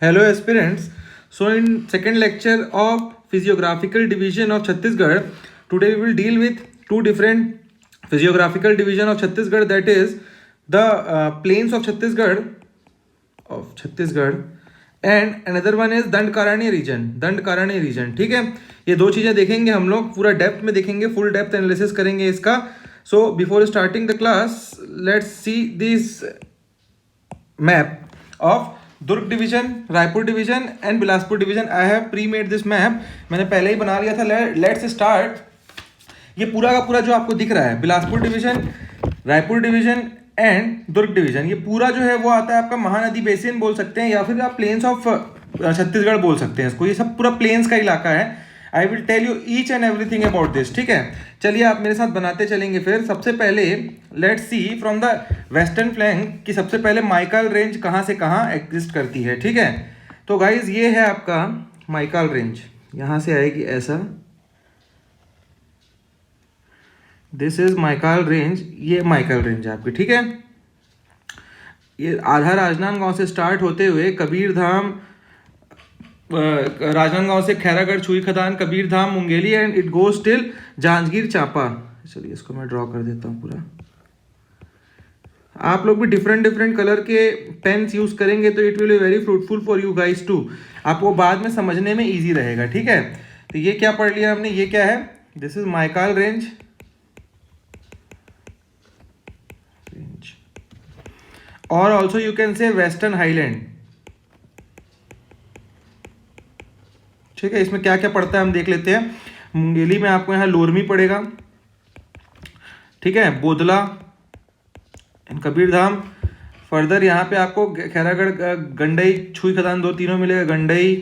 Hello aspirants. So in second lecture of physiographical division of Chhattisgarh, today we will deal with two different physiographical division of Chhattisgarh, that is the plains of Chhattisgarh and another one is Dandakaranya region. ठीक है, ये दो चीज़ें देखेंगे हम लोग, पूरा depth में देखेंगे, फुल डेप्थ एनालिसिस करेंगे इसका. So before starting the class let's see this map of Durg division, Raipur division and Bilaspur division. I have pre made this map, मैंने पहले ही बना लिया था. Let's start. ये पूरा का पूरा जो आपको दिख रहा है Bilaspur division, Raipur division and Durg division, ये पूरा जो है वो आता है आपका महानदी बेसिन बोल सकते हैं, या फिर आप प्लेन्स ऑफ छत्तीसगढ़ बोल सकते हैं इसको. ये सब पूरा प्लेन्स का इलाका है. I will tell you each and everything about this. ठीक है, चलिए आप मेरे साथ बनाते चलेंगे. फिर सबसे पहले let's see from the western flank कि सबसे पहले माइकल रेंज कहाँ से कहाँ एग्जिस्ट करती है. ठीक है, तो गाइज ये है आपका माइकल रेंज, यहाँ से आएगी ऐसा, दिस इज माइकल रेंज. ये माइकल रेंज है आपकी. ठीक है, ये आधा राजनांदगांव से स्टार्ट होते हुए कबीरधाम, राजनांदगांव से खैरागढ़, छुई खदान, Kabirdham, Mungeli and it goes till Janjgir Champa. चलिए इसको मैं ड्रॉ कर देता हूँ पूरा. आप लोग भी डिफरेंट कलर के पेन्स यूज करेंगे तो it will be very fruitful for you guys too. आपको बाद में समझने में इजी रहेगा. ठीक है, तो ये क्या पढ़ लिया हमने, ये क्या है, दिस इज माइकल रेंज और also you can say western highland. ठीक है, इसमें क्या क्या पड़ता है हम देख लेते हैं. मुंगेली में आपको यहाँ लोरमी पड़ेगा. ठीक है, बोदला एंड कबीरधाम. फर्दर यहाँ पे आपको खैरागढ़, गंडई, छुई खदान, दो तीनों मिलेगा, गंडई,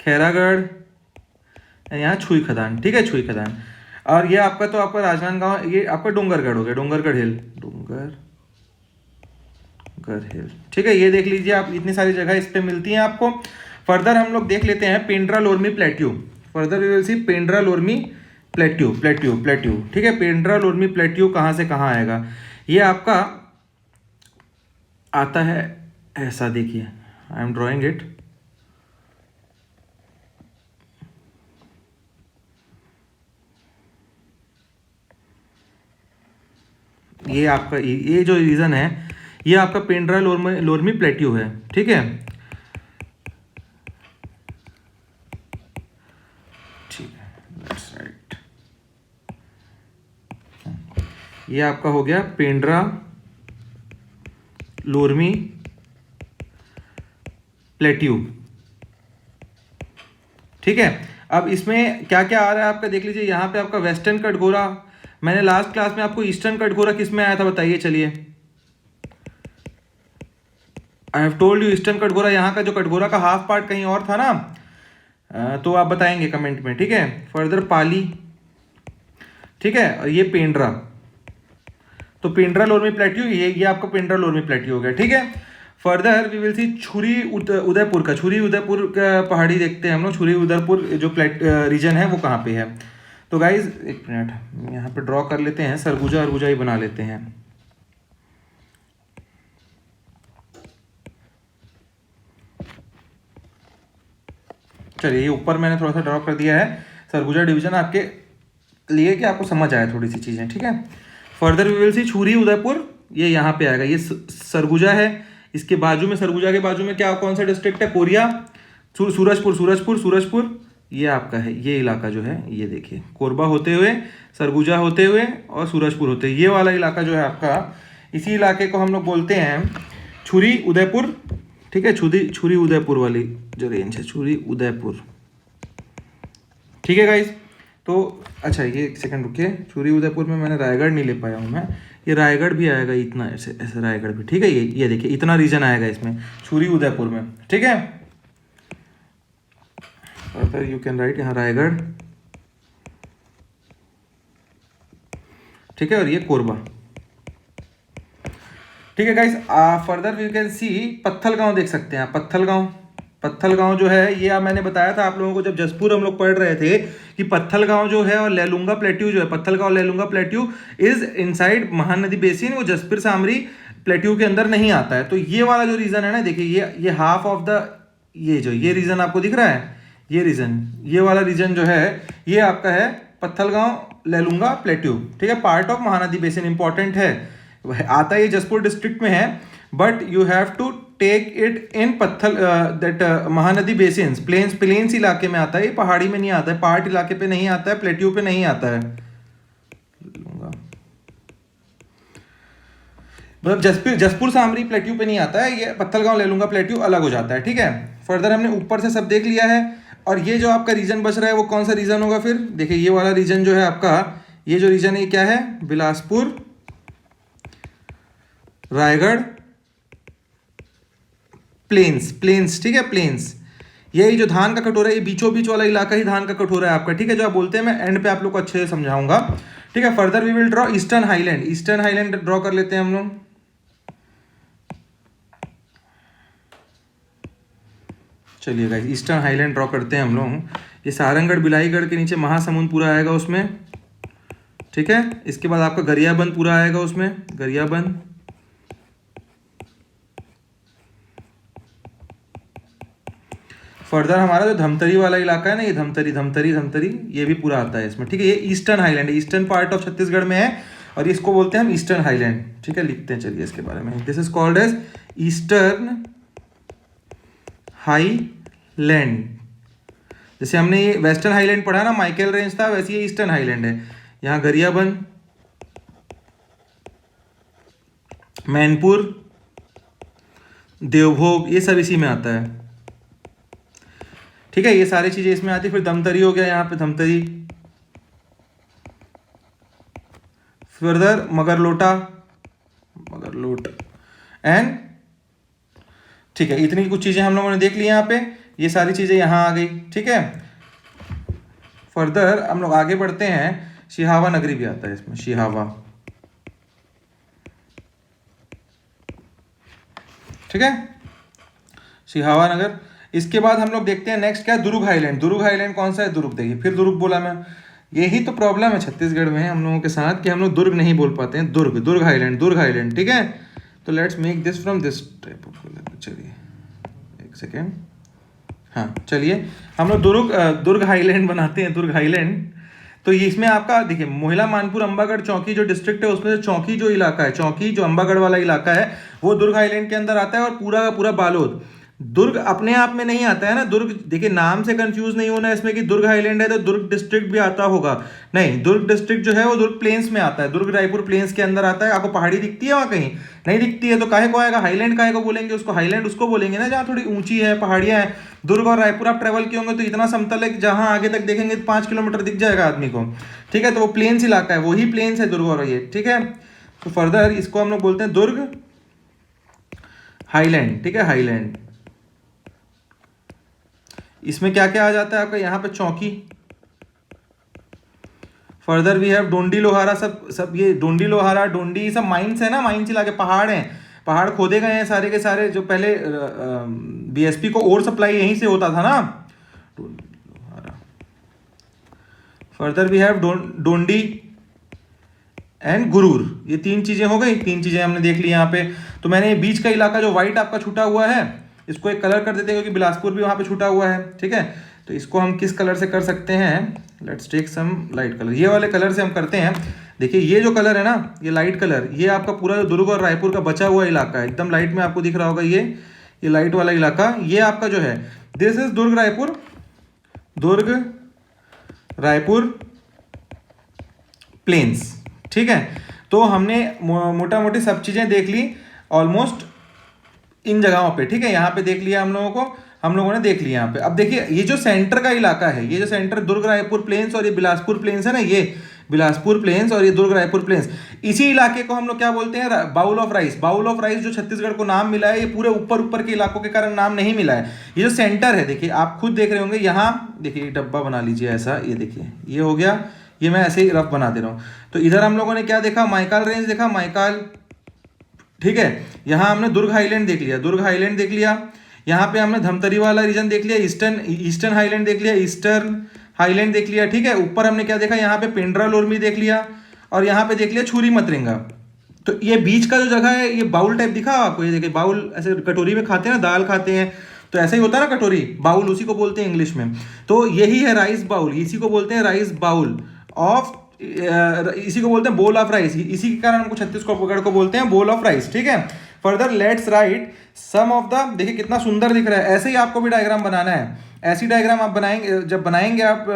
खैरागढ़, यहाँ छुई खदान. ठीक है, छुई खदान. और ये आपका तो आपका राजनांदगांव, ये आपका डोंगरगढ़ हो गया, डोंगरगढ़ हिल. ठीक है, ये देख लीजिए आप, इतनी सारी जगह इस पे मिलती हैं आपको. फर्दर हम लोग देख लेते हैं Pendra Lormi plateau. Further we will see Pendra Lormi plateau. ठीक है, पेंड्रा लोरमी प्लेट्यू कहाँ से कहाँ आएगा, ये आपका आता है ऐसा, देखिए आई एम ड्रॉइंग इट. ये आपका ये जो रीजन है ये आपका पेंड्रा लोरमी प्लेट्यू है. ठीक है, ये आपका हो गया पेंड्रा लोरमी प्लेट्यू. ठीक है, अब इसमें क्या क्या आ रहा है आपका देख लीजिए. यहाँ पे आपका वेस्टर्न कटघोरा, मैंने लास्ट क्लास में आपको ईस्टर्न कटघोरा किस में आया था बताइए. चलिए, I have told you eastern Katghora, यहाँ का जो कटघोरा का हाफ पार्ट कहीं और था ना, तो आप बताएंगे कमेंट में. ठीक है, फर्दर पाली. ठीक है, और ये पेंड्रा, तो पेंड्रा लोरमी प्लेट्यू, ये आपका पेंड्रा लोरमी प्लेट्यू हो गया. ठीक है, फर्दर वी विल सी छुरी उदयपुर का, छुरी उदयपुर का पहाड़ी देखते हैं हम लोग. छुरी उदयपुर जो रीजन है वो कहाँ पे है. तो गाइज एक मिनट यहाँ पे ड्रॉ कर लेते हैं, सरगुजा अरगुजा ही बना लेते हैं. चलिए, ये ऊपर मैंने थोड़ा सा ड्रॉ कर दिया है सरगुजा डिवीजन आपके लिए कि आपको समझ आए थोड़ी सी चीज़ें. ठीक है, फर्दर वी विल सी छुरी उदयपुर, ये यहाँ पे आएगा, ये सरगुजा है. इसके बाजू में, सरगुजा के बाजू में क्या, कौन सा डिस्ट्रिक्ट है, कोरिया, सूरजपुर, ये आपका है. ये इलाका जो है ये देखिए, कोरबा होते हुए, सरगुजा होते हुए और सूरजपुर होते हुए, ये वाला इलाका जो है आपका, इसी इलाके को हम लोग बोलते हैं छुरी उदयपुर. ठीक है, छुरी उदयपुर वाली जो रेंज है, छुरी उदयपुर. ठीक है गाइज, तो अच्छा ये एक सेकंड रुकिए, छुरी उदयपुर में मैंने रायगढ़ नहीं ले पाया हूँ मैं, ये रायगढ़ भी आएगा इतना, ऐसे ऐसे रायगढ़ भी. ठीक है, ये देखिए इतना रीजन आएगा इसमें छुरी उदयपुर में. ठीक है, यू कैन राइट यहाँ रायगढ़. ठीक है, और ये कोरबा. ठीक है guys, further you can see Pathalgaon देख सकते हैं आप. पत्थलगांव जो है ये मैंने बताया था आप लोगों को जब जसपुर हम लोग पढ़ रहे थे कि पत्थलगांव जो है और लेलुंगा प्लेट्यू जो है, Pathalgaon Lailunga plateau is inside Mahanadi basin. वो जसपुर सामरी प्लेट्यू के अंदर नहीं आता है। तो ये वाला जो रीजन है ना, देखिए ये हाफ ऑफ द ये रीजन आपको दिख रहा है, ये रीजन, ये वाला रीजन जो है ये आपका है पत्थलगांव लेलुंगा प्लेट्यू, ठीक है, part of Mahanadi basin, important है, आता है ये जसपुर डिस्ट्रिक्ट में है, but you have to take it in पत्थल दैट महानदी बेसिन, प्लेन्स इलाके में आता है, ये पहाड़ी में नहीं आता है, पहाड़ इलाके पे नहीं आता है, प्लेट्यू पे नहीं आता है। मतलब जसपुर सामरी प्लेट्यू पे नहीं आता है, ये पत्थलगांव लेलुंगा प्लेट्यू अलग हो जाता है, ठीक है। फर्दर हमने ऊपर से सब देख लिया है, और ये जो आपका रीजन बच रहा है वो कौन सा रीजन होगा फिर, देखिए ये वाला रीजन जो है आपका, ये जो रीजन है क्या है, बिलासपुर, रायगढ़, प्लेन्स, ठीक है, प्लेन्स। यही जो धान का कटोरा है, ये बीचों बीच वाला इलाका ही धान का कटोरा है आपका, ठीक है, जो आप बोलते हैं, मैं एंड पे आप लोग को अच्छे से समझाऊंगा, ठीक है। Further we will draw eastern highland draw कर लेते हैं हम लोग। चलिए गाइस, ईस्टर्न हाईलैंड ड्रॉ करते हैं हम लोग। ये सारंगढ़ बिलाईगढ़ के नीचे महासमुंद पूरा आएगा उसमें, ठीक है। इसके बाद आपका गरियाबंद पूरा आएगा उसमें, गरियाबंद, फर्दर हमारा जो धमतरी वाला इलाका है ना, ये धमतरी ये भी पूरा आता है इसमें, ठीक है। ये eastern highland, eastern part of Chhattisgarh में है, और इसको बोलते हैं हम ईस्टर्न हाईलैंड, ठीक है। लिखते हैं चलिए इसके बारे में, this is called as eastern highland. जैसे हमने ये वेस्टर्न हाईलैंड पढ़ा ना, माइकल रेंज था, वैसे ये ईस्टर्न हाईलैंड है। यहाँ गरियाबंद, मैनपुर, देवभोग, ये सब इसी में आता है, ठीक है, ये सारी चीजें इसमें आती है। फिर धमतरी हो गया, यहाँ पे धमतरी, फर्दर मगरलोट एंड, ठीक है, इतनी कुछ चीजें हम लोगों ने देख ली यहाँ पे, ये सारी चीजें यहाँ आ गई, ठीक है। फर्दर हम लोग आगे बढ़ते हैं, सिहावा नगरी भी आता है इसमें, सिहावा, ठीक है, सिहावा नगर। इसके बाद हम लोग देखते हैं नेक्स्ट क्या है, दुर्ग हाईलैंड कौन सा है, दुर्ग, देखिए फिर दुर्ग बोला मैं, यही तो प्रॉब्लम है छत्तीसगढ़ में हम लोगों के साथ कि हम लोग दुर्ग नहीं बोल पाते हैं, दुर्ग हाईलैंड, ठीक है। तो let's make this from this type of, चलिए एक सेकेंड, हाँ चलिए हम लोग दुर्ग हाईलैंड बनाते हैं, दुर्ग हाईलैंड। तो ये इसमें आपका देखिए, मोहिला, मानपुर, अंबागढ़, चौकी जो डिस्ट्रिक्ट है उसमें से चौकी जो इलाका है, चौकी जो अंबागढ़ वाला इलाका है वो दुर्ग हाईलैंड के अंदर आता है, और पूरा का पूरा बालोद। दुर्ग अपने आप में नहीं आता है ना, दुर्ग देखिए नाम से कंफ्यूज नहीं होना इसमें कि दुर्ग हाईलैंड है तो दुर्ग डिस्ट्रिक्ट भी आता होगा, नहीं, दुर्ग डिस्ट्रिक्ट जो है वो दुर्ग प्लेन्स में आता है, दुर्ग रायपुर प्लेन्स के अंदर आता है। आपको पहाड़ी दिखती है वहाँ कहीं, नहीं दिखती है, तो काहे को आएगा हाईलैंड, काहे को बोलेंगे उसको, हाईलैंड उसको बोलेंगे ना जहाँ थोड़ी ऊंची है, पहाड़ियाँ हैं। दुर्ग और रायपुर आप ट्रेवल किए होंगे तो इतना समतल है कि जहाँ आगे तक देखेंगे 5 किलोमीटर दिख जाएगा आदमी को, ठीक है। तो वो प्लेन्स इलाका है, वही प्लेन्स है दुर्ग और ये, ठीक है। तो फर्दर इसको हम लोग बोलते हैं दुर्ग हाईलैंड, ठीक है, हाईलैंड। इसमें क्या क्या आ जाता है आपका, यहाँ पे Chowki, further we have Dondi Lohara, सब ये डोंडी लोहारा, डोंडी, सब माइंस है ना, माइंस इलाके, पहाड़ हैं, पहाड़ खोदे गए हैं सारे के सारे, जो पहले बीएसपी को और सप्लाई यहीं से होता था ना। Further we have Dondi and Gurur, ये 3 चीजें हो गई, 3 चीजें हमने देख ली यहाँ पे। तो मैंने ये बीच का इलाका जो व्हाइट आपका छूटा हुआ है, इसको एक कलर कर देते हैं क्योंकि बिलासपुर भी वहाँ पे छूटा हुआ है, ठीक है। तो इसको हम किस कलर से कर सकते हैं, let's take some light colour, ये वाले कलर से हम करते हैं। देखिए ये जो कलर है ना, ये लाइट कलर, ये आपका पूरा दुर्ग और रायपुर का बचा हुआ इलाका है, एकदम लाइट में आपको दिख रहा होगा, ये लाइट वाला इलाका, ये आपका जो है, this is Durg Raipur plains, ठीक है। तो हमने मोटा मोटी सब चीजें देख ली ऑलमोस्ट इन जगहों पे, ठीक है। यहाँ पे देख लिया हम लोगों ने देख लिया यहाँ पे। अब देखिए ये जो सेंटर का इलाका है, ये जो सेंटर दुर्ग रायपुर प्लेन्स और ये बिलासपुर प्लेन्स है ना, ये बिलासपुर प्लेन्स और ये दुर्ग रायपुर प्लेन्स, इसी इलाके को हम लोग क्या बोलते हैं, बाउल ऑफ राइस। जो छत्तीसगढ़ को नाम मिला है, ये पूरे ऊपर के इलाकों के कारण नाम नहीं मिला है। ये जो सेंटर है, देखिए आप खुद देख रहे होंगे, यहाँ देखिए डब्बा बना लीजिए ऐसा, ये देखिए ये हो गया, ये मैं ऐसे ही रफ बना दे रहा हूँ। तो इधर हम लोगों ने क्या देखा, माइकाल रेंज देखा, माइकाल, ठीक है। यहाँ हमने दुर्ग हाईलैंड देख लिया, यहाँ पे हमने धमतरी वाला रीजन देख लिया, ईस्टर्न हाईलैंड देख लिया, ठीक है। ऊपर हमने क्या देखा, यहाँ पे पेंड्रा लोरमी देख लिया, और यहाँ पे देख लिया छुरी मतरिंगा। तो ये बीच का जो जगह है, ये बाउल टाइप दिखा आपको, ये देखिए बाउल, ऐसे कटोरी में खाते हैं ना, दाल खाते हैं, तो ऐसा ही होता है ना कटोरी, बाउल उसी को बोलते हैं इंग्लिश में। तो यही है राइस बाउल, इसी को बोलते हैं राइस बाउल ऑफ, इसी को बोलते हैं बोल ऑफ राइस, इसी के कारण हमको छत्तीसगढ़ को बोलते हैं बोल ऑफ राइस, ठीक है। Further let's write some of the, देखिए कितना सुंदर दिख रहा है, ऐसे ही आपको भी डायग्राम बनाना है। ऐसी डायग्राम आप बनाएंगे, जब बनाएंगे आप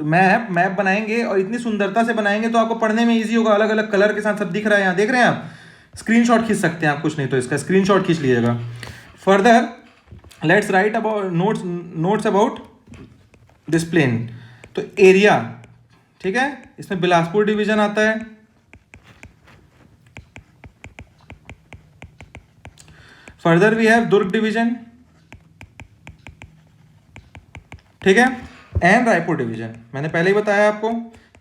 मैप मैप बनाएंगे और इतनी सुंदरता से बनाएंगे तो आपको पढ़ने में इजी होगा। अलग अलग कलर के साथ सब दिख रहा है, यहाँ देख रहे हैं आप, स्क्रीनशॉट खींच सकते हैं आप, कुछ नहीं तो इसका स्क्रीनशॉट खींच लीजिएगा। Further let's write about notes about this plain. तो एरिया, ठीक है, इसमें बिलासपुर डिवीजन आता है, further we have Durg division, ठीक है, एंड रायपुर डिवीजन। मैंने पहले ही बताया आपको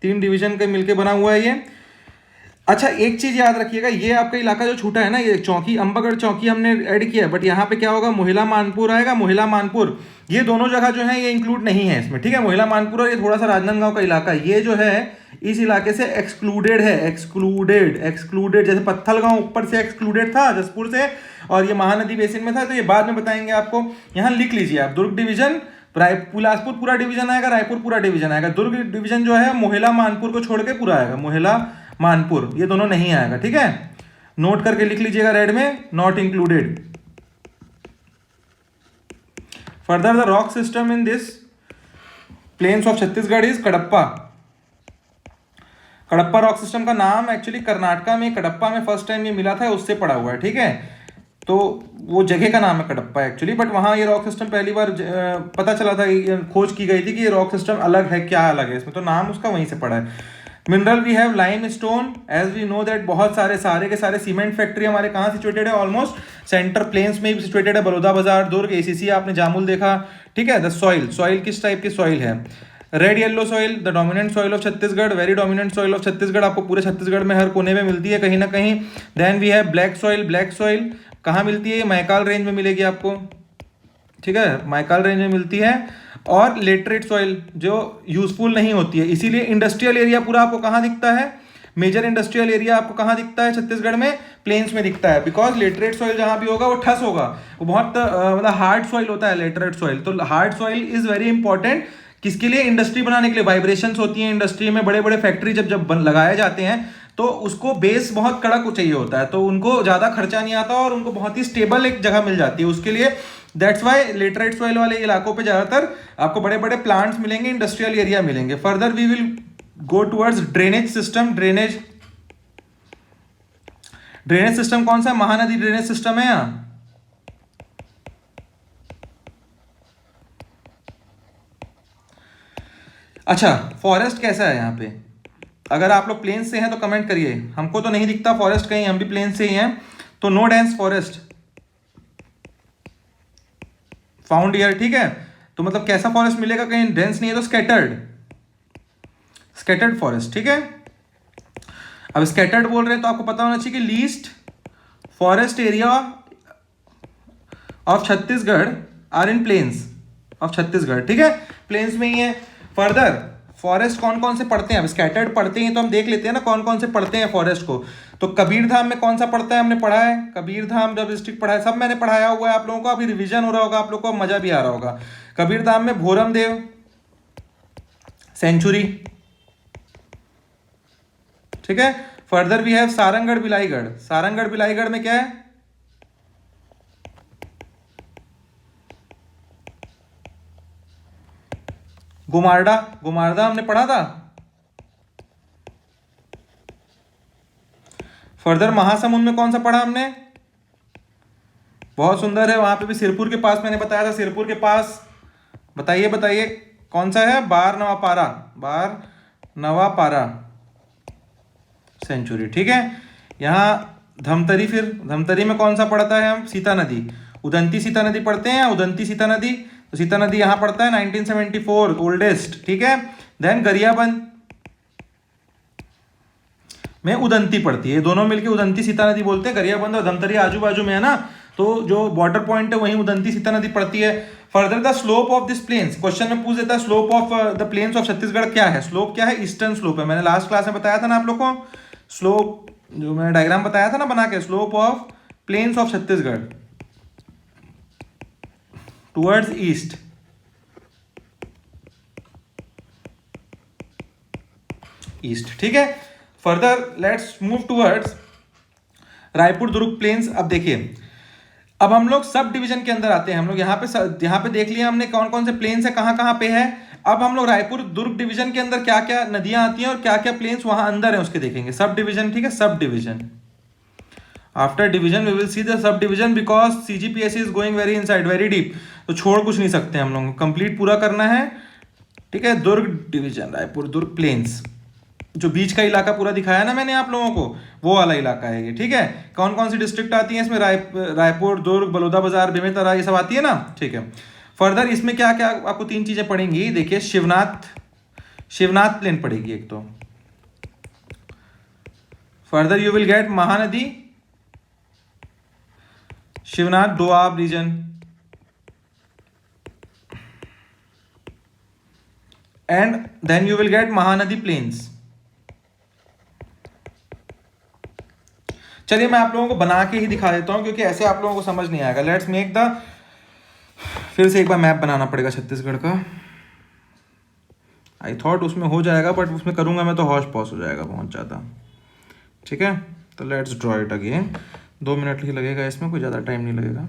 3 डिवीजन के मिलके बना हुआ है ये। अच्छा एक चीज याद रखिएगा, ये आपका इलाका जो छूटा है ना, ये चौकी अंबागढ़ चौकी हमने ऐड किया है, बट यहाँ पे क्या होगा, मोहिला मानपुर आएगा, मोहिला मानपुर, ये दोनों जगह जो है ये इंक्लूड नहीं है इसमें, ठीक है। मोहिला मानपुर और ये थोड़ा सा राजनांदगांव का इलाका, ये जो है इस इलाके से एक्सक्लूडेड है, एक्सक्लूडेड एक्सक्लूडेड, जैसे पत्थलगांव ऊपर से एक्सक्लूडेड था जसपुर से, और ये महानदी बेसिन में था, तो ये बाद में बताएंगे आपको। यहाँ लिख लीजिए आप, दुर्ग डिवीजन, बिलासपुर पूरा डिवीजन आएगा, रायपुर पूरा डिवीजन आएगा, दुर्ग डिवीजन जो है मोहिला मानपुर को छोड़ के पूरा आएगा, मोहिला मानपुर, ये दोनों नहीं आएगा, ठीक है। नोट करके लिख लीजिएगा रेड में, not included. Further the rock system in this plains of Chhattisgarh is Cuddapah. Cuddapah rock system का नाम एक्चुअली कर्नाटका में कडप्पा में फर्स्ट टाइम ये मिला था, उससे पड़ा हुआ है, ठीक है। तो वो जगह का नाम है कडप्पा एक्चुअली, बट वहाँ ये रॉक सिस्टम पहली बार पता चला था, खोज की गई थी कि ये रॉक सिस्टम अलग है, क्या अलग है इसमें, तो नाम उसका वहीं से पड़ा है। Mineral we have limestone, as we know that बहुत सारे के सारे सीमेंट फैक्ट्री हमारे कहाँ सिचुएटेड है, ऑलमोस्ट सेंटर प्लेन्स में ही सिचुएटेड है, बलौदा बाजार, दुर्ग, एसीसी, आपने जामुल देखा, ठीक है। द सॉइल किस टाइप की सॉइल है, red yellow soil, the dominant soil of Chhattisgarh, very dominant soil of Chhattisgarh, आपको पूरे छत्तीसगढ़ में हर कोने में मिलती है कहीं ना कहीं। Then we have black soil कहाँ मिलती है, मैकाल रेंज में मिलेगी आपको, ठीक है, मैकाल रेंज में मिलती है। और लेटरेट सॉइल जो यूजफुल नहीं होती है, इसीलिए इंडस्ट्रियल एरिया पूरा आपको कहाँ दिखता है, मेजर इंडस्ट्रियल एरिया आपको कहाँ दिखता है छत्तीसगढ़ में, प्लेन्स में दिखता है, बिकॉज लेटरेट सॉइल जहाँ भी होगा वो ठस होगा, वो बहुत मतलब हार्ड सॉइल होता है लेटरेट सॉइल। तो hard soil is very important, किसके लिए, इंडस्ट्री बनाने के लिए, वाइब्रेशंस होती हैं इंडस्ट्री में, बड़े बड़े फैक्ट्री जब लगाए जाते हैं तो उसको बेस बहुत कड़क चाहिए होता है, तो उनको ज़्यादा खर्चा नहीं आता और उनको बहुत ही स्टेबल एक जगह मिल जाती है उसके लिए। दैट्स वाई लेटराइट सॉइल वाले इलाकों पे ज़्यादातर आपको बड़े बड़े प्लांट्स मिलेंगे, इंडस्ट्रियल एरिया मिलेंगे। Further we will go towards drainage system. Drainage system कौन सा, महानदी ड्रेनेज सिस्टम है यहाँ। अच्छा फॉरेस्ट कैसा है यहाँ पे, अगर आप लोग प्लेन से हैं तो कमेंट करिए, हमको तो नहीं दिखता फॉरेस्ट कहीं, हम भी प्लेन से ही हैं, तो no dense forest found here, ठीक है। तो मतलब कैसा फॉरेस्ट मिलेगा, कहीं डेंस नहीं है तो स्कैटर्ड फॉरेस्ट, ठीक है। अब स्कैटर्ड बोल रहे हैं तो आपको पता होना चाहिए कि least forest area of Chhattisgarh are in plains of Chhattisgarh, ठीक है, प्लेन्स में ही है। फर्दर फॉरेस्ट कौन कौन से पढ़ते हैं, अब स्कैटर्ड पढ़ते हैं तो हम देख लेते हैं ना कौन कौन से पढ़ते हैं फॉरेस्ट को। तो कबीरधाम में कौन सा पढ़ता है, हमने पढ़ा है, कबीरधाम जब डिस्ट्रिक्ट पढ़ा है, सब मैंने पढ़ाया हुआ है आप लोगों को, अभी रिवीजन हो रहा होगा आप लोग को, मजा भी आ रहा होगा। कबीरधाम में भोरम देव सेंचुरी, ठीक है। Further we have Sarangarh Bilaigarh. Sarangarh Bilaigarh में क्या है, गुमारडा हमने पढ़ा था। फर्दर महासमुंद में कौन सा पढ़ा हमने, बहुत सुंदर है, वहां पे भी सिरपुर के पास मैंने बताया था, सिरपुर के पास बताइए कौन सा है, बार नवापारा सेंचुरी, ठीक है। यहाँ धमतरी, फिर धमतरी में कौन सा पढ़ता है हम, सीता नदी, उदंती सीता नदी पढ़ते हैं, उदंती सीता नदी, तो सीता नदी यहाँ पढ़ता है 1974 ओल्डेस्ट, ठीक है। देन गरियाबंद में उदंती पड़ती है, दोनों मिलके उदंती सीता नदी बोलते हैं। गरियाबंद और धमतरी आजू बाजू में है ना, तो जो बॉर्डर पॉइंट है वहीं उदंती सीता नदी पड़ती है। Further the slope of this plains, question में पूछ देता है slope of the plains of Chhattisgarh क्या है, स्लोप क्या है, ईस्टर्न स्लोप है, मैंने लास्ट क्लास में बताया था ना आप लोग को, स्लोप जो मैंने डायग्राम बताया था ना बना के, slope of plains of Chhattisgarh towards east, east, ठीक है। Further let's move towards Raipur Durg plains. अब देखिए, अब हम लोग सब डिवीजन के अंदर आते हैं। हम लोग यहाँ पे देख लिया हमने कौन कौन से प्लेन्स है, कहाँ कहाँ पे है। अब हम लोग रायपुर दुर्ग डिवीजन के अंदर क्या क्या नदियां आती हैं और क्या क्या प्लेन्स वहां अंदर है उसके देखेंगे। सब डिवीजन, ठीक है, sub division. After division we will see the sub division because CGPSC is going very inside, very deep, तो छोड़ कुछ नहीं सकते हम लोग, कंप्लीट पूरा करना है, ठीक है। दुर्ग डिवीजन, रायपुर दुर्ग प्लेन्स, जो बीच का इलाका पूरा दिखाया ना मैंने आप लोगों को, वो वाला इलाका है ये, ठीक है। कौन कौन सी डिस्ट्रिक्ट आती है इसमें, रायपुर, दुर्ग, बलौदाबाजार, बेमेतरा, ये सब आती है ना, ठीक है। फर्दर इसमें क्या क्या आपको तीन चीजें पड़ेंगी, देखिए शिवनाथ प्लेन पड़ेगी एक तो। Further you will get Mahanadi, Shivnath Doab region, and then you will get Mahanadi plains. चलिए मैं आप लोगों को बना के ही दिखा देता हूं क्योंकि ऐसे आप लोगों को समझ नहीं आएगा। लेट्स मेक द, फिर से एक बार मैप बनाना पड़ेगा छत्तीसगढ़ का। आई थॉट उसमें हो जाएगा बट उसमें करूंगा मैं तो हौश पौश हो जाएगा बहुत ज़्यादा, ठीक है। तो let's draw it again. 2 minute ही लगेगा इसमें, कोई ज़्यादा टाइम नहीं लगेगा।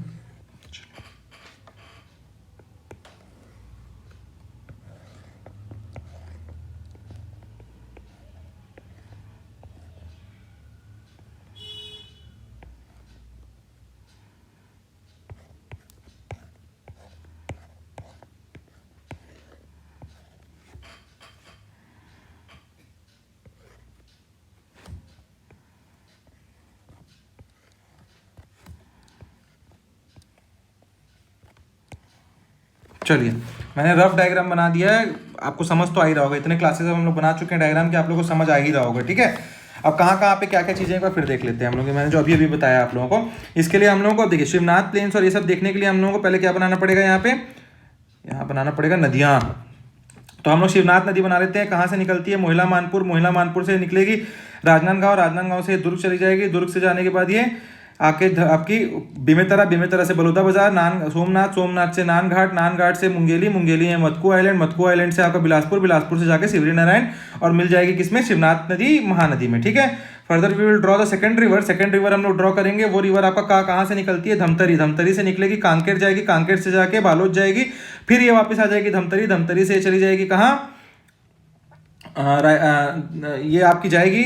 चलिए मैंने रफ डायग्राम बना दिया है, आपको समझ तो आ ही रहा होगा, इतने क्लासेस हम लोग बना चुके हैं डायग्राम के, आप लोगों को समझ आ ही रहा होगा, ठीक है। अब कहाँ कहाँ पे क्या क्या चीज़ें का फिर देख लेते हैं हम लोग, मैंने जो अभी अभी बताया आप लोगों को। इसके लिए हम लोगों को देखिए शिवनाथ प्लेन्स और ये सब देखने के लिए हम लोगों को पहले क्या बनाना पड़ेगा, यहाँ बनाना पड़ेगा नदियाँ। तो हम लोग शिवनाथ नदी बना लेते हैं। कहाँ से निकलती है, मोहिला मानपुर से निकलेगी राजनांदगांव से दुर्ग चली जाएगी, दुर्ग से जाने के बाद ये आके आपकी बेमेतरा से बलौदाबाजार, सोमनाथ से नानघाट से मुंगेली है मतकू आइलैंड से आपका बिलासपुर से जाके सिवरी नारायण, और मिल जाएगी किसमें, शिवनाथ नदी महानदी में, ठीक है। Further we will draw the second river हम लोग ड्रॉ करेंगे। वो रिवर आपका कहाँ से निकलती है, धमतरी से निकलेगी, कांकेर जाएगी, कांकेर से जाके बालोद जाएगी, फिर ये वापस आ जाएगी धमतरी से चली जाएगी कहाँ, ये आपकी जाएगी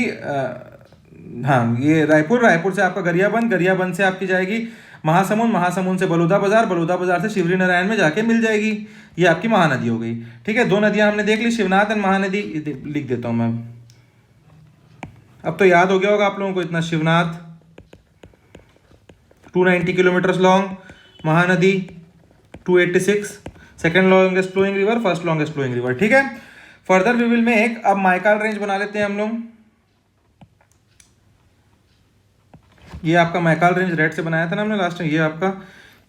हाँ ये रायपुर से आपका गरियाबंद से आपकी जाएगी महासमुंद से बलौदाबाजार से शिवरी नारायण में जाके मिल जाएगी। ये आपकी महानदी हो गई, ठीक है। 2 नदियां हमने देख ली, शिवनाथ एंड महानदी। लिख देता हूं मैं, अब तो याद हो गया होगा आप लोगों को इतना। Shivnath 290 kilometre long, Mahanadi 286, second longest flowing river, first longest flowing river, ठीक है। फर्दर वी विल मेक, अब माइकाल रेंज बना लेते हैं हम लोग। ये आपका मैकाल रेंज रेड से बनाया था ना हमने लास्ट में, ये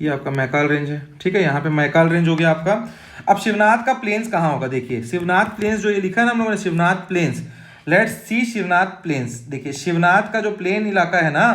आपका मैकाल रेंज है, ठीक है। यहाँ पे मैकाल रेंज हो गया आपका। अब शिवनाथ का प्लेन्स कहाँ होगा, देखिए शिवनाथ प्लेन्स जो ये लिखा है ना हम लोगों ने, Shivnath plains. Let's see Shivnath plains. देखिए शिवनाथ का जो प्लेन इलाका है ना,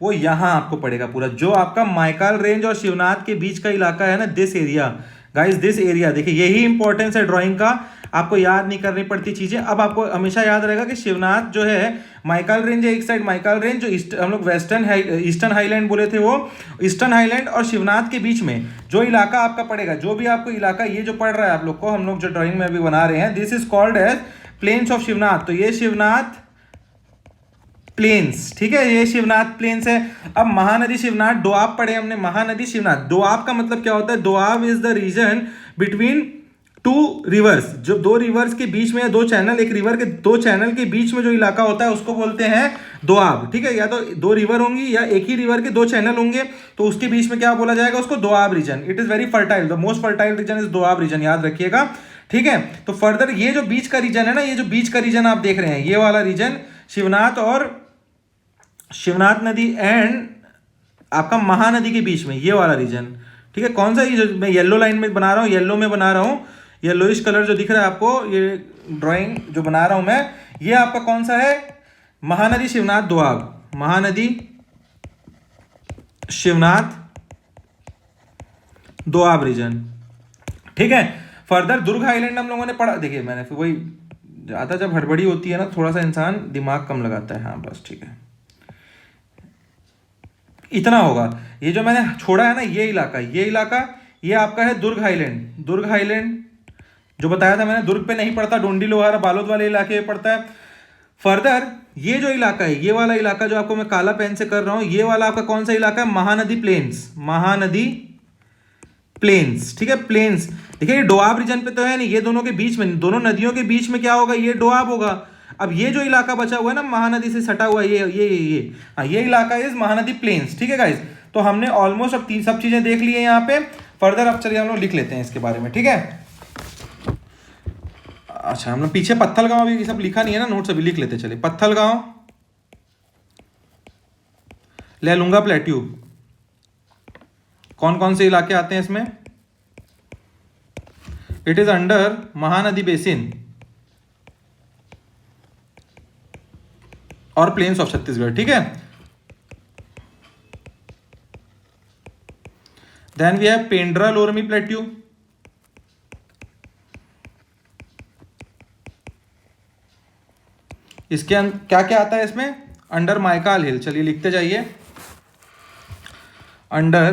वो यहाँ आपको पड़ेगा पूरा, जो आपका माइकाल रेंज और शिवनाथ के बीच का इलाका है ना, this area guys, this area. देखिए यही इंपॉर्टेंस है ड्राइंग का, आपको याद नहीं करनी पड़ती चीजें। अब आपको हमेशा याद रहेगा कि शिवनाथ जो है माइकाल रेंज है, एक साइड माइकाल रेंज, जो हम लोग ईस्टर्न हाईलैंड बोले थे, वो ईस्टर्न हाईलैंड और शिवनाथ के बीच में जो इलाका आपका पड़ेगा, जो भी आपको इलाका ये जो पड़ रहा है आप लोग को, हम लोग जो ड्राइंग में अभी बना रहे हैं, this is called as plains of Shivnath. तो ये शिवनाथ प्लेन्स, ठीक है, ये शिवनाथ प्लेन्स है। अब महानदी शिवनाथ दोआब पढ़े हमने, महानदी शिवनाथ। दोआब का मतलब क्या होता है, Doab is the region between 2 reverse, जो 2 रिवर्स के बीच में, या 2 चैनल, एक रिवर के 2 चैनल के बीच में जो इलाका होता है उसको बोलते हैं दोआब, ठीक है। या तो 2 रिवर होंगी या एक ही रिवर के 2 चैनल होंगे, तो उसके बीच में क्या बोला जाएगा, उसको Doab region. It is very fertile, the most fertile region is Doab region, याद रखिएगा, ठीक है। तो फर्दर ये जो बीच का रीजन है ना, ये जो बीच का रीजन आप देख रहे हैं, ये वाला रीजन शिवनाथ और शिवनाथ नदी एंड आपका महानदी के बीच में, ये वाला रीजन, ठीक है। कौन सा, ये जो मैं येलो लाइन में बना रहा हूँ, येलो में बना रहा हूँ, येलोइश कलर जो दिख रहा है आपको, ये ड्राइंग जो बना रहा हूं मैं, ये आपका कौन सा है, महानदी शिवनाथ दोआब, महानदी, शिवनाथ, दोआब रीजन। ठीक है। फर्दर दुर्ग हाईलैंड हम लोगों ने पढ़ा, देखिए मैंने फिर वही ज़्यादा जब हड़बड़ी होती है ना थोड़ा सा इंसान दिमाग कम लगाता है। हाँ बस ठीक है, इतना होगा। ये जो मैंने छोड़ा है ना ये इलाका ये आपका है दुर्ग हाईलैंड। दुर्ग हाईलैंड जो बताया था मैंने, दुर्ग पे नहीं पड़ता, डोंडी लोहारा बालोद वाले इलाके में पड़ता है। फर्दर ये जो इलाका है, ये वाला इलाका जो आपको मैं काला पेन से कर रहा हूं, ये वाला आपका कौन सा इलाका है? महानदी प्लेन्स। महानदी प्लेन्स, ठीक है, प्लेन्स। देखिए ये डोआब रीजन पे तो है नहीं, ये दोनों के बीच में, दोनों नदियों के बीच में क्या होगा? ये डोआब होगा। अब ये जो इलाका बचा हुआ है ना महानदी से सटा हुआ, ये इलाका इज महानदी प्लेन्स। ठीक है गाइस, तो हमने ऑलमोस्ट अब सब चीजें देख ली है यहाँ पे। फर्दर अब चलिए हम लोग लिख लेते हैं इसके बारे में। ठीक है, अच्छा हम लोग पीछे पत्थलगांव भी सब लिखा नहीं है ना, नोट्स अभी लिख लेते। चलिए पत्थलगांव, लेलुंगा प्लेट्यू, कौन कौन से इलाके आते हैं इसमें? It is under Mahanadi basin और प्लेन्स ऑफ छत्तीसगढ़। ठीक है, then we have Pendra Lormi plateau, इसके क्या क्या आता है इसमें? Under Maikal hill. चलिए लिखते जाइए, अंडर,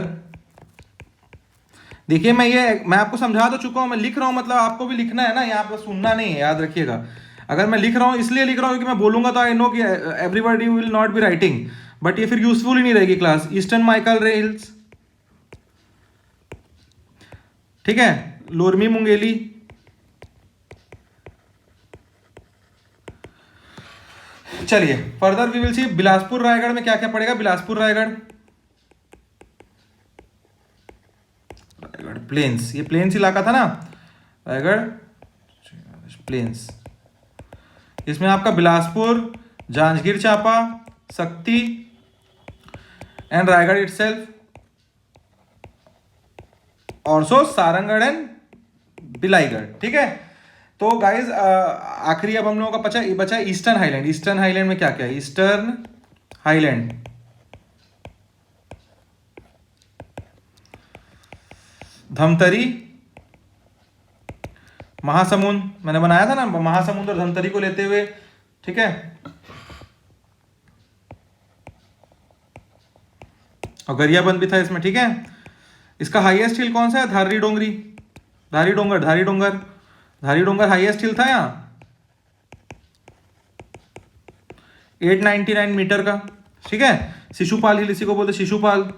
देखिए मैं आपको समझा तो चुका हूं, मैं लिख रहा हूं, मतलब आपको भी लिखना है ना, यहाँ पर सुनना नहीं है, याद रखिएगा। अगर मैं लिख रहा हूं इसलिए लिख रहा हूं क्योंकि मैं बोलूंगा तो आई नो कि everybody will not be writing, but ये फिर यूजफुल ही नहीं रहेगी क्लास। ईस्टर्न माइकल रे हिल्स, ठीक है, लोरमी मुंगेली, चलिए further we will see Bilaspur Raigarh में क्या क्या पड़ेगा। बिलासपुर रायगढ़ प्लेन्स, ये प्लेन्स इलाका था ना रायगढ़ प्लेन्स, इसमें आपका बिलासपुर, जांजगीर चांपा, शक्ति and Raigarh itself, also Sarangarh and Bilaigarh. ठीक है, तो गाइज आखिरी अब हम लोगों का बचा ईस्टर्न हाईलैंड। ईस्टर्न हाईलैंड में क्या क्या है? ईस्टर्न हाईलैंड, धमतरी, महासमुंद, मैंने बनाया था ना महासमुंद और धमतरी को लेते हुए। ठीक है, और गरियाबंद भी था इसमें। ठीक है, इसका हाईएस्ट हिल कौन सा है? धारी डोंगरी, धारी डोंगर, धारी डोंगर, धारी डोंगर हाईएस्ट हिल था यहाँ 899 मीटर का। ठीक है, शिशुपाल हिल इसी को बोलते, शिशुपाल।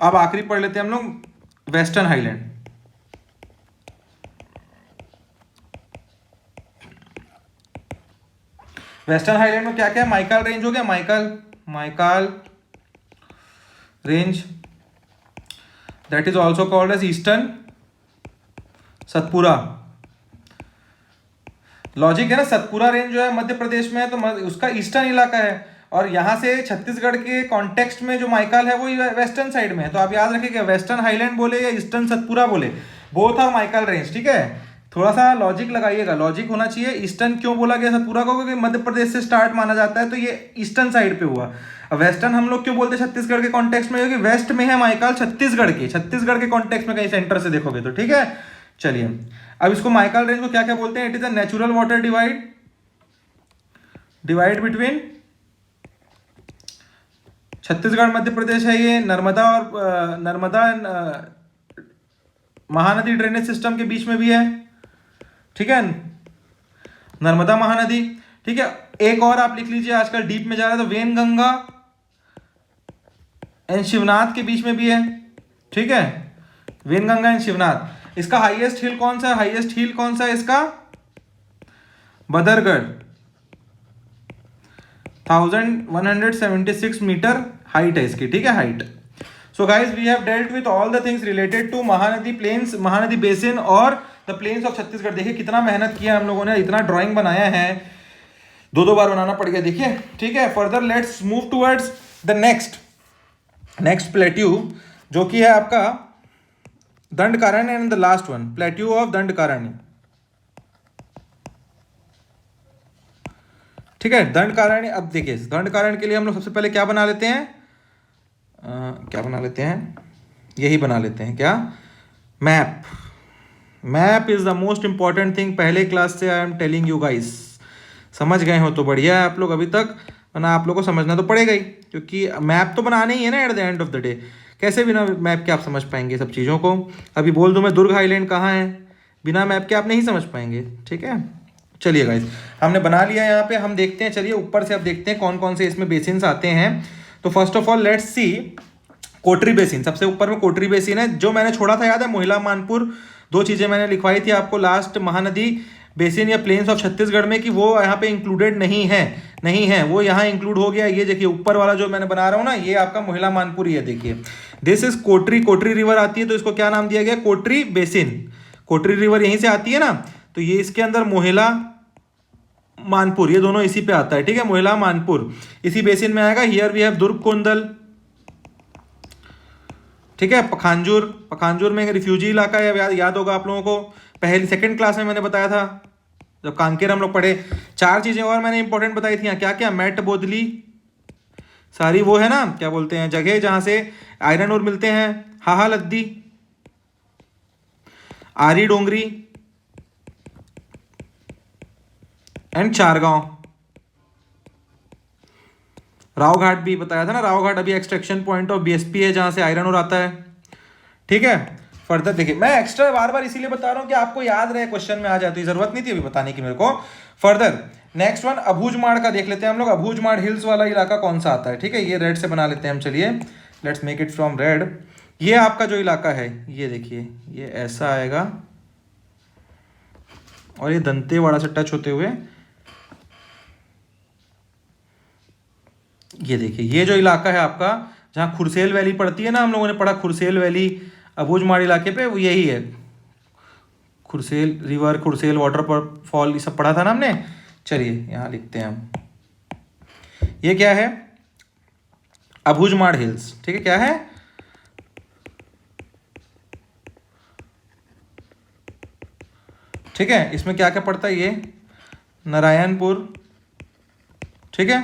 अब आखिरी पढ़ लेते हैं हम लोग वेस्टर्न हाईलैंड। वेस्टर्न हाईलैंड में क्या क्या है? माइकल रेंज हो गया, Maikal range, that is also called as eastern Satpura. Logic है ना, सतपुरा रेंज जो है मध्य प्रदेश में है तो उसका ईस्टर्न इलाका है, और यहां से छत्तीसगढ़ के कॉन्टेक्स्ट में जो माइकल है वो वेस्टर्न साइड में है। तो आप याद रखिएगा वेस्टर्न हाईलैंड बोले या ईस्टर्न सतपुरा बोले, बोथ आर माइकल रेंज। ठीक है, थोड़ा सा लॉजिक लगाइएगा, लॉजिक होना चाहिए। ईस्टर्न क्यों बोला गया सतपुरा को? क्योंकि मध्य प्रदेश से स्टार्ट माना जाता है, तो ये ईस्टर्न साइड पे हुआ। वेस्टर्न हम लोग क्यों बोलते हैं छत्तीसगढ़ के कॉन्टेक्स्ट में? क्योंकि वेस्ट में है माइकल छत्तीसगढ़ के कॉन्टेक्स्ट में कहीं सेंटर से देखोगे तो। ठीक है, चलिए अब इसको माइकल रेंज को क्या क्या बोलते हैं? It is a natural water divide between Chhattisgarh Madhya Pradesh है ये, नर्मदा महानदी ड्रेनेज सिस्टम के बीच में भी है। ठीक है, नर्मदा महानदी। ठीक है, एक और आप लिख लीजिए, आजकल डीप में जा रहा है तो वेन गंगा एंड शिवनाथ के बीच में भी है। ठीक है, वेन गंगा एंड शिवनाथ। इसका हाईएस्ट हिल कौन सा है? हाईएस्ट हिल कौन सा है इसका? बदरगढ़, 1176 मीटर हाइट है इसकी। ठीक है, height. So guys we have dealt with all the things related to Mahanadi plains, Mahanadi basin और द प्लेन्स ऑफ छत्तीसगढ़। देखिए कितना मेहनत किया हम लोगों ने, इतना ड्राइंग बनाया है, दो बार बनाना पड़ गया। देखिए, ठीक है, further let's move towards the next plateau, जो कि है आपका Dandakaranya and the last one plateau of Dandakaranya. ठीक है। दंडकारण्य, अब देखिए दंडकारण्य के लिए हम लोग सबसे पहले क्या बना लेते हैं, क्या बना लेते हैं, यही बना लेते हैं क्या, map. Map is the most important thing. पहले क्लास से I am telling you guys, समझ गए हो तो बढ़िया है आप लोग अभी तक, वरना आप लोगों को समझना तो पड़ेगा ही, क्योंकि मैप तो बनाना ही है ना at the end of the day. कैसे बिना मैप के आप समझ पाएंगे सब चीज़ों को। अभी बोल दूं मैं दुर्ग आइलैंड कहाँ है, बिना मैप के आप नहीं समझ पाएंगे। ठीक है, चलिए गाइस हमने बना लिया यहाँ पे। हम देखते हैं, चलिए ऊपर से अब देखते हैं कौन कौन से इसमें बेसिन्स आते हैं। तो first of all let's see Kotri basin. सबसे ऊपर में कोटरी बेसिन है, जो मैंने छोड़ा था याद है, मोहिला मानपुर। दो चीज़ें मैंने लिखवाई थी आपको लास्ट, महानदी बेसिन या प्लेन्स ऑफ छत्तीसगढ़ में, कि वो यहाँ पे इंक्लूडेड नहीं है, नहीं है वो यहाँ इंक्लूड हो गया। ये देखिए ऊपर वाला जो मैंने बना रहा हूँ ना, ये आपका मोहिला मानपुर ही है। देखिए this is Kotri, Kotri river आती है तो इसको क्या नाम दिया गया, कोटरी बेसिन। कोटरी रिवर यहीं से आती है ना, तो ये इसके अंदर मोहिला मानपुर, ये दोनों इसी पे आता है। ठीक है, मोहिला मानपुर इसी बेसिन में आएगा। हियर वी हैव दुर्ग कोंदल। ठीक है, पखांजूर, पखांजूर में एक रिफ्यूजी इलाका है, याद होगा आप लोगों को, पहली सेकंड क्लास में मैंने बताया था जब कांकेर हम लोग पढ़े। चार चीजें और मैंने इंपॉर्टेंट बताई थी, क्या क्या, मैट बोदली, सारी वो है ना क्या बोलते हैं जगह जहां से आयरन और मिलते हैं, हाहा लद्दी, आरी डोंगरी एंड चारगांव। राव घाट भी बताया था ना, राव घाट अभी एक्सट्रैक्शन पॉइंट ऑफ बीएसपी है जहां से आयरन और आता है। ठीक है, फर्दर देखिए मैं एक्स्ट्रा बार बार इसीलिए बता रहा हूं कि आपको याद रहे, क्वेश्चन में आ जाती, जरूरत नहीं थी अभी बताने की मेरे को। फर्दर नेक्स्ट वन अबूझमाड़ का देख लेते हैं हम लोग। अबूझमाड़ हिल्स वाला इलाका कौन सा आता है। ठीक है, ये रेड से बना लेते हैं हम, चलिए let's make it from red. ये आपका जो इलाका है, ये देखिए ये ऐसा आएगा और ये दंतेवाड़ा से टच होते हुए, ये देखिए ये जो इलाका है आपका, जहाँ खुरसेल वैली पड़ती है ना, हम लोगों ने पढ़ा खुरसेल वैली अबूझमाड़ इलाके पे, वो यही है। खुरसेल रिवर, खुरसेल वाटर फॉल, ये सब पढ़ा था ना हमने। चलिए यहाँ लिखते हैं हम, ये क्या है, अबूझमाड़ हिल्स। ठीक है, क्या है, ठीक है, इसमें क्या क्या पड़ता है, ये नारायणपुर। ठीक है,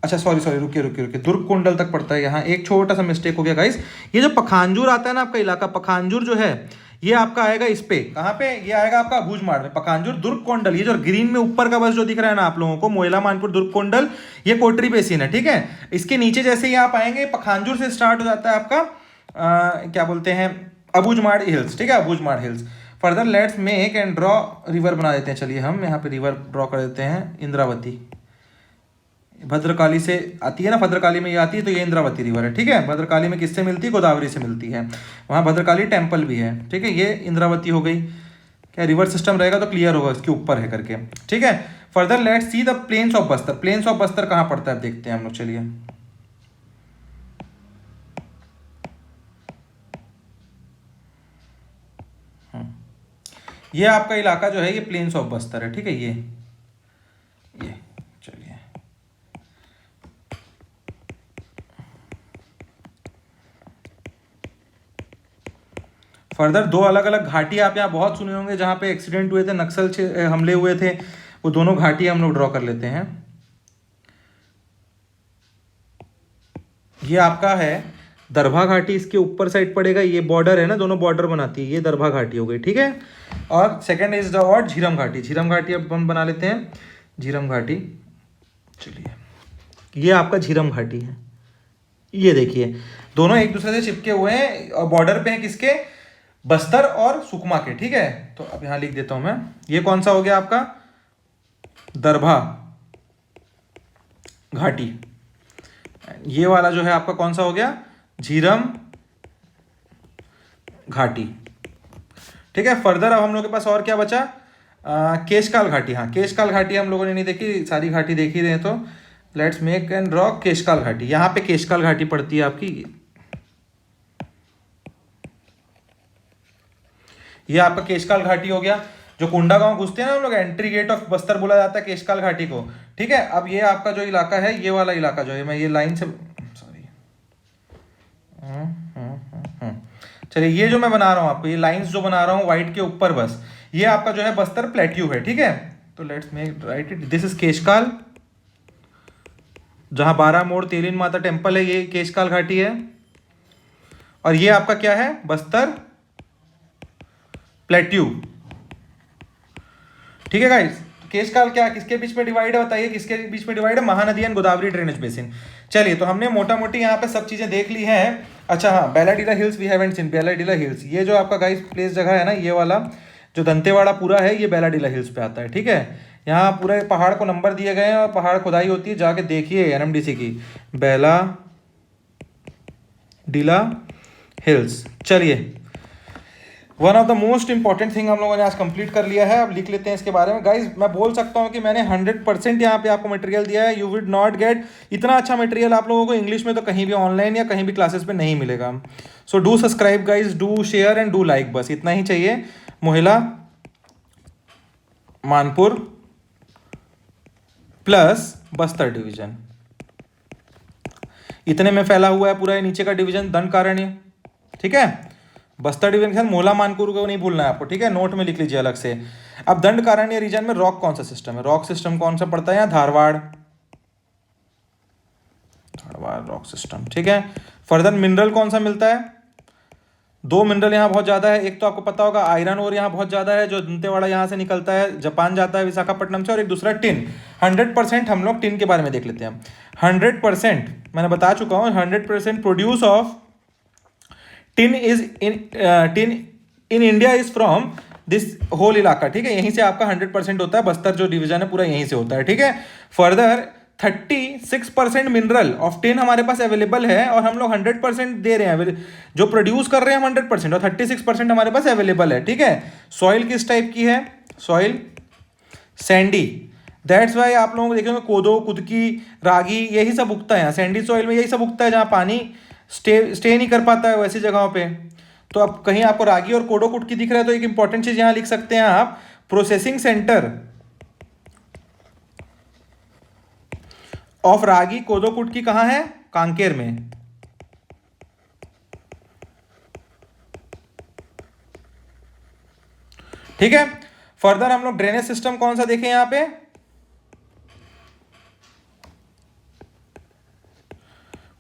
अच्छा सॉरी सॉरी, रुकिए रुकिए रुकिए, दुर्ग कोंडल तक पड़ता है। यहाँ एक छोटा सा मिस्टेक हो गया गाइस, ये जो पखांजूर आता है ना आपका इलाका, पखांजूर जो है ये आपका आएगा इस पे, कहाँ पे, ये आएगा आपका अबूझमाड़ में। पखांजूर, दुर्ग कोंडल, ये जो ग्रीन में ऊपर का बस जो दिख रहा है ना आप लोगों को, मोहिला मानपुर, दुर्ग कोंडल, ये कोटरी बेसिन है। ठीक है, इसके नीचे जैसे ही आप आएंगे, पखांजूर से स्टार्ट हो जाता है आपका क्या बोलते हैं, अबूझमाड़ हिल्स। ठीक है, Abujhmarh hills. Further let's make and draw, river बना देते हैं। चलिए हम यहाँ पे रिवर ड्रॉ कर देते हैं, इंद्रावती। भद्रकाली से आती है ना, भद्रकाली में ये आती है, तो ये इंद्रावती रिवर है। ठीक है, भद्रकाली में किससे मिलती है, गोदावरी से मिलती है, वहाँ भद्रकाली टेम्पल भी है। ठीक है, ये इंद्रावती हो गई। क्या रिवर सिस्टम रहेगा तो क्लियर होगा, इसके ऊपर है करके। ठीक है, further let's see the plains of Bastar. Plains of Bastar कहाँ पड़ता है देखते हैं हम लोग, चलिए। ये आपका इलाका जो है ये प्लेन्स ऑफ बस्तर है। ठीक है, ये चलिए फर्दर दो अलग अलग घाटी आप यहाँ बहुत सुने होंगे जहाँ पे एक्सीडेंट हुए थे, नक्सल हमले हुए थे, वो दोनों घाटी हम लोग ड्रॉ कर लेते हैं। ये आपका है दरभा घाटी, इसके ऊपर साइड पड़ेगा, ये बॉर्डर है ना, दोनों बॉर्डर बनाती है, ये दरभा घाटी हो गई। ठीक है, और सेकंड इज द और झीरम घाटी। झीरम घाटी अब हम बना लेते हैं, झीरम घाटी। चलिए ये आपका झीरम घाटी है, ये देखिए दोनों एक दूसरे से चिपके हुए हैं और बॉर्डर पे हैं किसके, बस्तर और सुकमा के। ठीक है, तो अब यहां लिख देता हूं मैं, ये कौन सा हो गया आपका, दरभा घाटी। ये वाला जो है आपका कौन सा हो गया, झीरम घाटी। ठीक है, फर्दर अब हम लोग के पास और क्या बचा, केशकाल घाटी। हाँ, केशकाल घाटी हम लोगों ने नहीं देखी, सारी घाटी देख ही रहे, तो let's make and draw Keshkal घाटी। यहाँ पे केशकाल घाटी पड़ती है आपकी, ये आपका केशकाल घाटी हो गया। जो कुंडा गांव घुसते हैं ना हम लोग, एंट्री गेट ऑफ बस्तर बोला जाता है केशकाल घाटी को। ठीक है, अब ये आपका जो इलाका है, ये वाला इलाका जो है, मैं ये लाइन से, सॉरी, चलिए ये जो मैं बना रहा हूँ आपको, ये लाइंस जो बना रहा हूँ व्हाइट के ऊपर, बस ये आपका जो है बस्तर प्लेट्यू है। ठीक है, तो let's make right it, this is Keshkal, जहां 12 मोड़ तेलिन माता टेम्पल है, ये केशकाल घाटी है। और ये आपका क्या है, बस्तर प्लेट्यू। ठीक है गाइस, केशकाल क्या किसके बीच में डिवाइड है बताइए, किसके बीच में डिवाइड है, Mahanadi and Godavari drainage basin. चलिए, तो हमने मोटा मोटी यहाँ पे सब चीजें देख ली हैं। अच्छा हाँ, Bailadila hills we haven't seen, Bailadila hills, ये जो आपका गाइस प्लेस जगह है ना, ये वाला जो दंतेवाड़ा पूरा है, ये बेलाडीला हिल्स पे आता है। ठीक है, यहाँ पूरे पहाड़ को नंबर दिए गए हैं और पहाड़ खुदाई होती है, जाके देखिए एनएमडीसी की, बेलाडीला हिल्स। चलिए, one of the most important thing हम लोगों ने आज कंप्लीट कर लिया है। अब लिख लेते हैं इसके बारे में। गाइज, मैं बोल सकता हूँ कि मैंने 100% यहाँ पे आपको मटेरियल दिया है। यू विड नॉट गेट इतना अच्छा मटेरियल आप लोगों को इंग्लिश में तो कहीं भी ऑनलाइन या कहीं भी क्लासेस पे नहीं मिलेगा। So do subscribe guys, do share and do like, बस इतना ही चाहिए। मोहिला मानपुर प्लस बस्तर डिवीजन, इतने में फैला हुआ है पूरा ये नीचे का डिवीजन दंडकारण्य। ठीक है, बस्तर डिवीजन के साथ मोहला मानपुर को नहीं भूलना है आपको। ठीक है, नोट में लिख लीजिए अलग से। अब दंडकारण्य रीजन में रॉक कौन सा सिस्टम है, रॉक सिस्टम कौन सा पड़ता है यहाँ, धारवाड़ रॉक सिस्टम। ठीक है, फर्दर मिनरल कौन सा मिलता है, दो मिनरल यहाँ बहुत ज्यादा है। एक तो आपको पता होगा आयरन और यहाँ बहुत ज्यादा है, जो दंतेवाड़ा यहाँ से निकलता है, जापान जाता है विशाखापट्टनम से। और एक दूसरा टिन, 100% हम लोग टिन के बारे में देख लेते हैं। 100% मैंने बता चुका हूँ, 100% produce of tin in India is from this whole इलाका। ठीक है, यहीं से आपका 100% होता है, बस्तर जो डिवीजन है पूरा यहीं से होता है। ठीक है, फर्दर 36% मिनरल ऑफ टिन हमारे पास अवेलेबल है और हम लोग 100% दे रहे हैं, जो प्रोड्यूस कर रहे हैं हम 100%, और 36% हमारे पास अवेलेबल है। ठीक है, सॉइल किस टाइप की है, सॉइल सैंडी, दैट्स वाई आप लोगों को देखेंगे कोदो, कुदकी, रागी, यही सब उगता है यहाँ सैंडी सॉइल में, यही सब उगता है जहाँ पानी स्टे नहीं कर पाता है वैसी जगहों पे। तो अब कहीं आपको रागी और कोडो कुटकी दिख रहा है तो एक इंपॉर्टेंट चीज यहां लिख सकते हैं आप, प्रोसेसिंग सेंटर ऑफ रागी कोदो कुटकी कहां है, कांकेर में। ठीक है, फर्दर हम लोग ड्रेनेज सिस्टम कौन सा देखें यहां पे,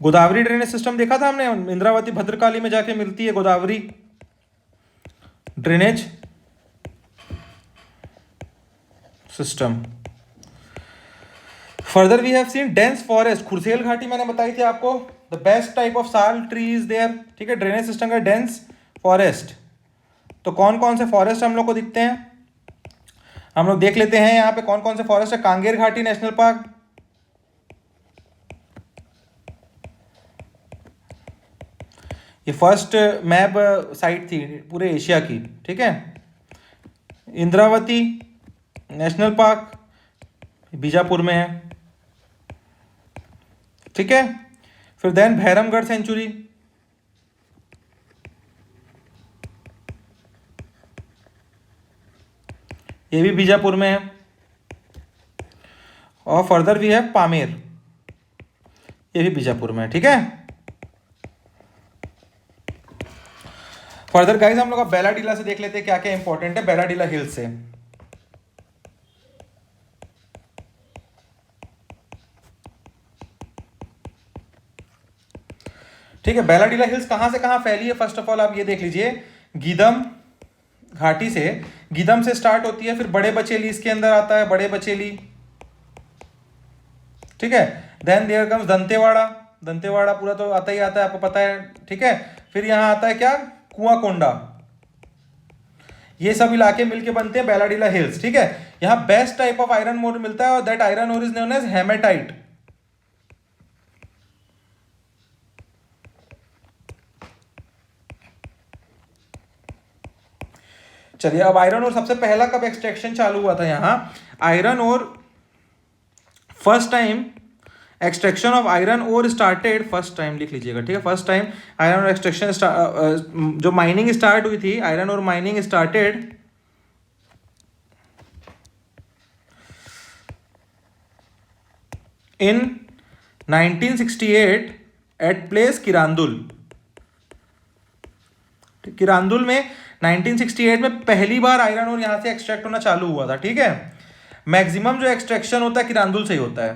गोदावरी ड्रेनेज सिस्टम देखा था हमने, इंद्रावती भद्रकाली में जाके मिलती है Godavari drainage system. Further we have seen dense forest, Khursel घाटी मैंने बताई थी आपको, the best type of sal tree is there. ठीक है, ड्रेनेज सिस्टम का डेंस फॉरेस्ट। तो कौन कौन से फॉरेस्ट हम लोग को दिखते हैं, हम लोग देख लेते हैं यहाँ पे कौन कौन से फॉरेस्ट है। कांगेर घाटी नेशनल पार्क, ये फर्स्ट मैप साइट थी पूरे एशिया की। ठीक है, इंद्रावती नेशनल पार्क बीजापुर में है। ठीक है, फिर देन भैरमगढ़ सेंचुरी, ये भी बीजापुर में है। और फर्दर भी है पामेर, ये भी बीजापुर में है। ठीक है, फर्दर गाइस हम लोग अब बेलाडीला से देख लेते हैं क्या क्या इंपॉर्टेंट है, बेलाडीला हिल से। ठीक है, बेलाडीला हिल्स कहां से कहां फैली है, फर्स्ट ऑफ ऑल आप ये देख लीजिए, गीदम घाटी से, गीदम से स्टार्ट होती है, फिर बड़े बचेली इसके अंदर आता है, बड़े बचेली। ठीक है, then there comes Dantewada, Dantewada पूरा तो आता ही आता है आपको पता है। ठीक है, फिर यहां आता है क्या, कुआकोंडा, ये सब इलाके मिलके बनते हैं बेलाडीला हिल्स। ठीक है, यहां best type of iron ore मिलता है और that iron ore is known as haematite. चलिए, अब आयरन ओर सबसे पहला कब एक्सट्रैक्शन चालू हुआ था यहां, iron ore first time extraction of iron ore started, first time लिख लीजिएगा। ठीक है, first time iron ore extraction जो माइनिंग स्टार्ट हुई थी, iron ore mining started in 1968 at place Kirandul. Kirandul में 1968 में पहली बार आयरन ओर यहां से एक्सट्रैक्ट होना चालू हुआ था। ठीक है, मैक्सिमम जो एक्सट्रैक्शन होता है किरांदुल से ही होता है,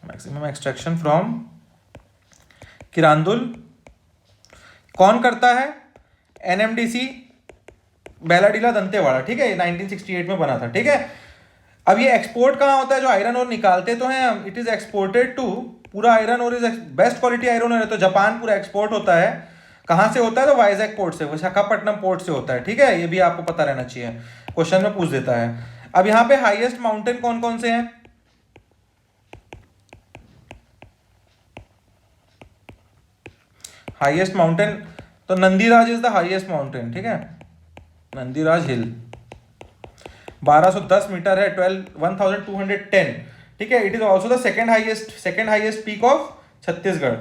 मैक्सिमम एक्सट्रैक्शन फ्रॉम किरांदुल कौन करता है? एनएमडीसी बेलाडीला दंतेवाड़ा, ठीक है, ये 1968 में बना था, ठीक है। अब ये एक्सपोर्ट कहाँ होता है? जो आयरन और निकालते तो हैं हम, इट इज एक्सपोर्टेड टू, पूरा आयरन और इज बेस्ट क्वालिटी आयरन और है तो जापान पूरा एक्सपोर्ट होता है। कहाँ से होता है? तो वाइजैक पोर्ट से, विशाखापट्टनम पोर्ट से होता है, ठीक है, ये भी आपको पता रहना चाहिए, क्वेश्चन में पूछ देता है। अब यहाँ पे हाईएस्ट माउंटेन कौन कौन से हैं? हाईएस्ट माउंटेन तो Nandiraj is the highest mountain, ठीक है, नंदीराज हिल 1210 मीटर है, 1210, ठीक है। It is also the second highest peak of Chhattisgarh.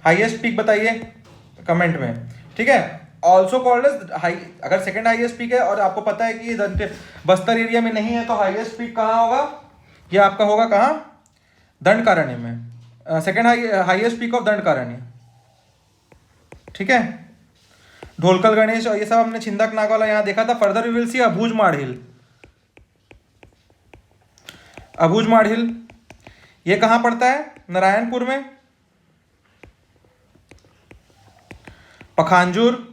Highest peak बताइए कमेंट में, ठीक है। ऑल्सो कॉल्ड एज हाई, अगर सेकेंड हाईएस्ट पीक है और आपको पता है कि बस्तर एरिया में नहीं है तो हाईएस्ट पीक कहाँ होगा? ये आपका होगा कहाँ? दंडकारण्य में, second highest peak of Dandakaranya, ठीक है। ढोलकल गणेश और ये सब हमने छिंदक नाग वाला यहाँ देखा था। Further we will see Abujhmad hill, Abujhmad hill ये कहाँ पड़ता है? नारायणपुर में। Pakhanjur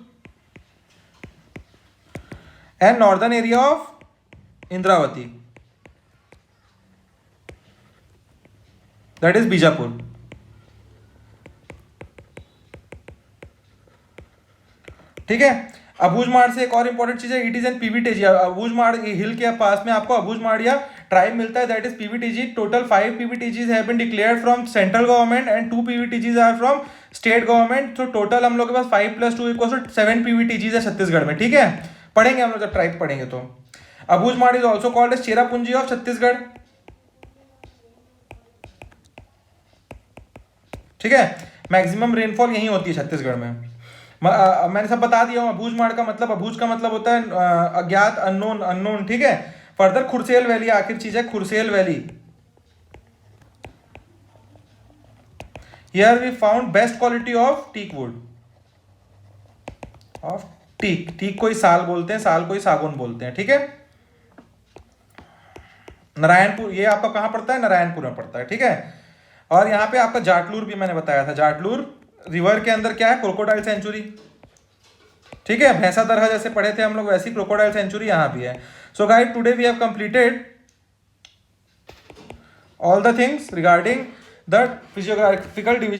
and northern area of Indravati, that is Bijapur, ठीक है। अबूझमाड़ से एक और इंपॉर्टेंट चीज है, it is an PVTG. Abujhmad hill के पास में आपको अबूझमाड़िया ट्राइब मिलता है, that is PVTG. Total 5 PVTGs have been declared from central government and 2 PVTGs are from state government. तो टोटल हम लोग के पास 5 + 2 = 7 पीवीटीजीज है छत्तीसगढ़ में, ठीक है। पढ़ेंगे हम लोग जब ट्राइब पढ़ेंगे तो। Abujhmad is also called as Cherrapunji of Chhattisgarh, ठीक है। मैक्सिमम रेनफॉल यही होती है छत्तीसगढ़ में। मैंने सब बता दिया हूँ। अबूझमाड़ का मतलब, अबूझ का मतलब होता है अज्ञात, अननोन, ठीक है। फर्दर खुरसेल वैली आखिर चीज है, Khursel valley. Here we found best quality of teak wood, of teak को ही साल बोलते हैं, साल को ही सागौन बोलते हैं, ठीक है। नारायणपुर ये आपका कहाँ पड़ता है? नारायणपुर में पड़ता है, ठीक है। और यहाँ पे आपका जाटलूर भी मैंने बताया था। जाटलूर रिवर के अंदर क्या है? क्रोकोडाइल सेंचुरी, ठीक है। भैंसा दरगाह जैसे पढ़े थे हम लोग वैसी क्रोकोडाइल सेंचुरी यहाँ भी है। So guys today we have completed all the things regarding the physiographical division.